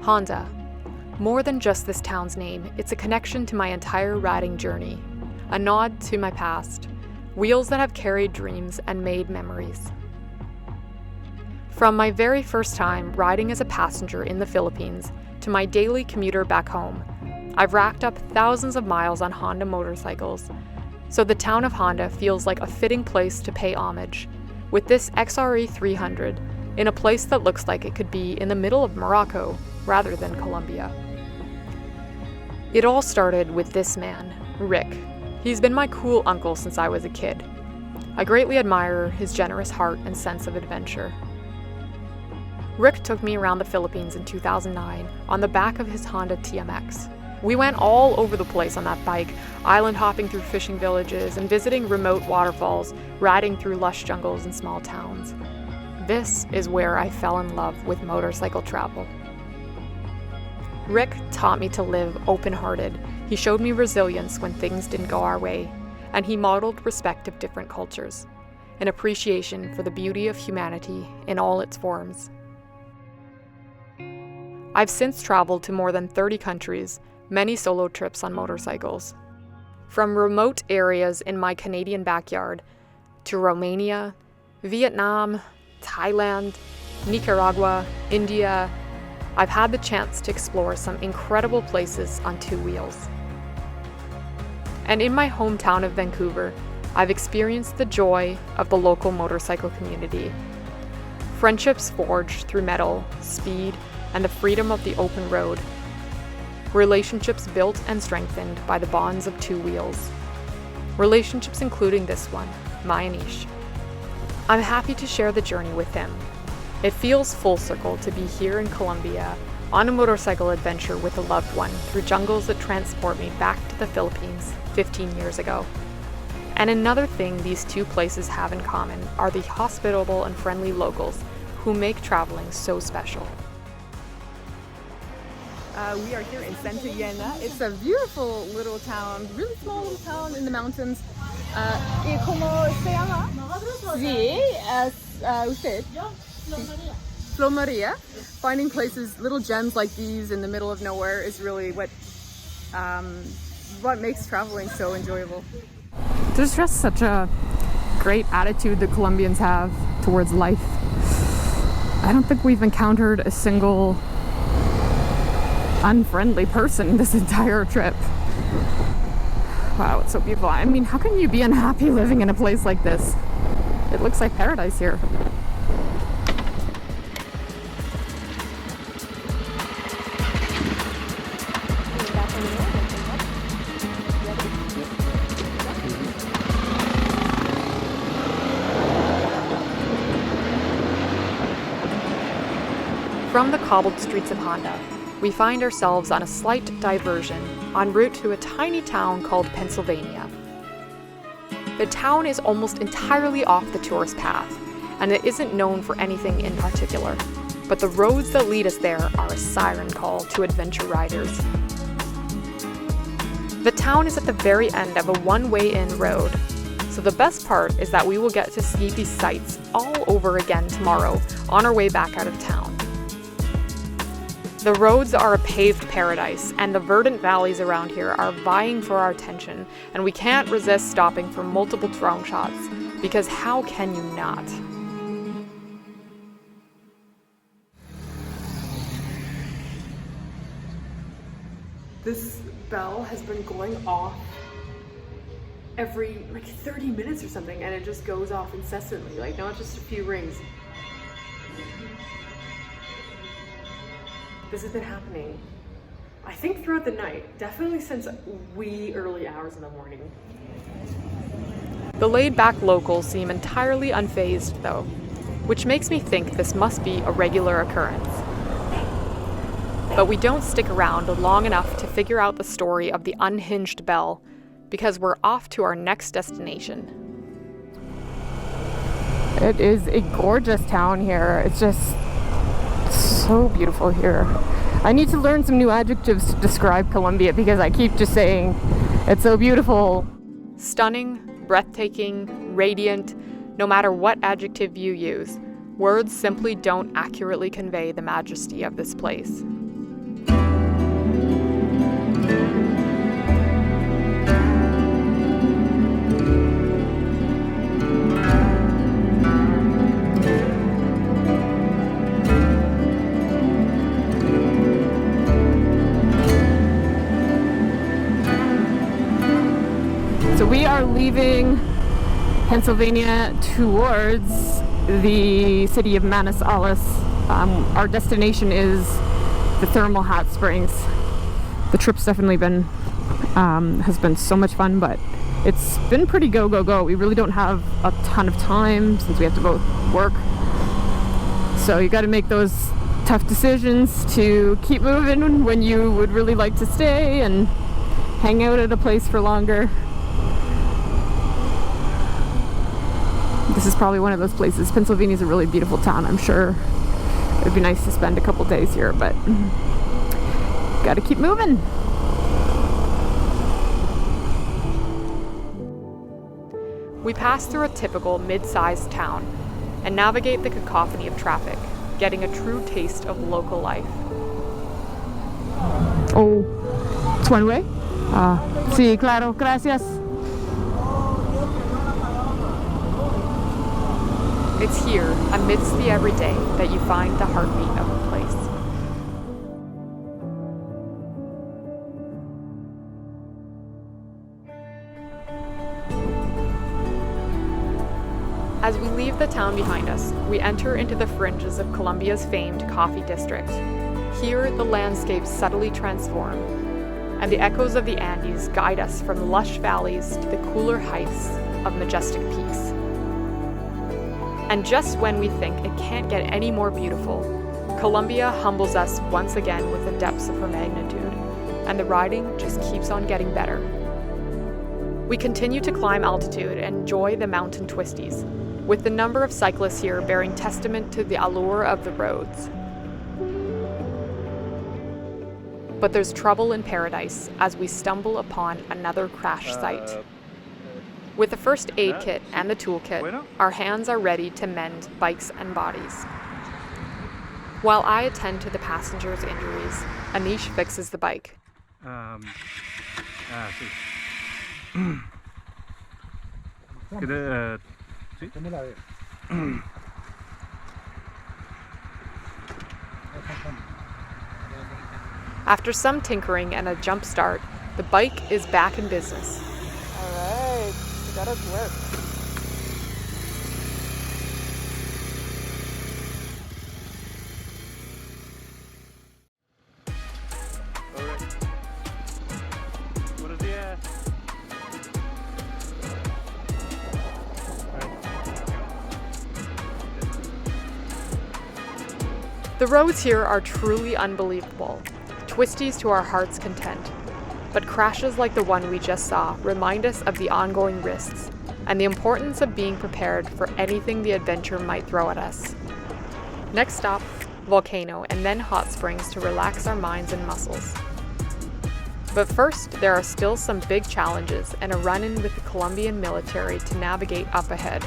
Honda. More than just this town's name, it's a connection to my entire riding journey, a nod to my past, wheels that have carried dreams and made memories. From my very first time riding as a passenger in the Philippines to my daily commuter back home, I've racked up thousands of miles on Honda motorcycles, so the town of Honda feels like a fitting place to pay homage, with this XRE 300 in a place that looks like it could be in the middle of Morocco rather than Colombia. It all started with this man, Rick. He's been my cool uncle since I was a kid. I greatly admire his generous heart and sense of adventure. Rick took me around the Philippines in 2009 on the back of his Honda TMX. We went all over the place on that bike, island hopping through fishing villages and visiting remote waterfalls, riding through lush jungles and small towns. This is where I fell in love with motorcycle travel. Rick taught me to live open-hearted. He showed me resilience when things didn't go our way, and he modeled respect of different cultures, an appreciation for the beauty of humanity in all its forms. I've since traveled to more than 30 countries, many solo trips on motorcycles. From remote areas in my Canadian backyard to Romania, Vietnam, Thailand, Nicaragua, India, I've had the chance to explore some incredible places on two wheels. And in my hometown of Vancouver, I've experienced the joy of the local motorcycle community. Friendships forged through metal, speed, and the freedom of the open road. Relationships built and strengthened by the bonds of two wheels. Relationships including this one, my Anish. I'm happy to share the journey with him. It feels full circle to be here in Colombia on a motorcycle adventure with a loved one through jungles that transport me back to the Philippines 15 years ago. And another thing these two places have in common are the hospitable and friendly locals who make traveling so special. We are here in Santa Elena. It's a beautiful little town, really small little town in the mountains. ¿Y cómo se llama? Sí, usted. Flo Maria. Finding places, little gems like these in the middle of nowhere is really what makes traveling so enjoyable. There's just such a great attitude that Colombians have towards life. I don't think we've encountered a single unfriendly person this entire trip. Wow, it's so beautiful. I mean, how can you be unhappy living in a place like this? It looks like paradise here. From the cobbled streets of Honda, we find ourselves on a slight diversion en route to a tiny town called Pennsylvania. The town is almost entirely off the tourist path, and it isn't known for anything in particular, but the roads that lead us there are a siren call to adventure riders. The town is at the very end of a one-way-in road, so the best part is that we will get to see these sights all over again tomorrow on our way back out of town. The roads are a paved paradise, and the verdant valleys around here are vying for our attention, and we can't resist stopping for multiple drone shots, because how can you not? This bell has been going off every 30 minutes or something, and it just goes off incessantly, not just a few rings. This has been happening, I think, throughout the night, definitely since wee early hours in the morning. The laid-back locals seem entirely unfazed, though, which makes me think this must be a regular occurrence. But we don't stick around long enough to figure out the story of the unhinged bell, because we're off to our next destination. It is a gorgeous town here. It's just so beautiful here. I need to learn some new adjectives to describe Colombia because I keep just saying it's so beautiful. Stunning, breathtaking, radiant, no matter what adjective you use, words simply don't accurately convey the majesty of this place. are leaving Pennsylvania towards the city of Manizales. Our destination is the thermal hot springs. The trip's definitely been has been so much fun, but it's been pretty go go go. We really don't have a ton of time since we have to both work, so you got to make those tough decisions to keep moving when you would really like to stay and hang out at a place for longer. This is probably one of those places. Pennsylvania is a really beautiful town. I'm sure it would be nice to spend a couple days here, but got to keep moving. We pass through a typical mid-sized town and navigate the cacophony of traffic, getting a true taste of local life. Oh, it's one way? Sí, claro, gracias. It's here, amidst the everyday, that you find the heartbeat of the place. As we leave the town behind us, we enter into the fringes of Colombia's famed coffee district. Here, the landscapes subtly transform, and the echoes of the Andes guide us from lush valleys to the cooler heights of majestic peaks. And just when we think it can't get any more beautiful, Colombia humbles us once again with the depths of her magnitude, and the riding just keeps on getting better. We continue to climb altitude and enjoy the mountain twisties, with the number of cyclists here bearing testament to the allure of the roads. But there's trouble in paradise as we stumble upon another crash site. With the first aid kit and the toolkit, our hands are ready to mend bikes and bodies. While I attend to the passengers' injuries, Anish fixes the bike. After some tinkering and a jump start, the bike is back in business. All right, we got us work. The roads here are truly unbelievable, twisties to our heart's content. But crashes like the one we just saw remind us of the ongoing risks and the importance of being prepared for anything the adventure might throw at us. Next stop, volcano and then hot springs to relax our minds and muscles. But first, there are still some big challenges and a run-in with the Colombian military to navigate up ahead.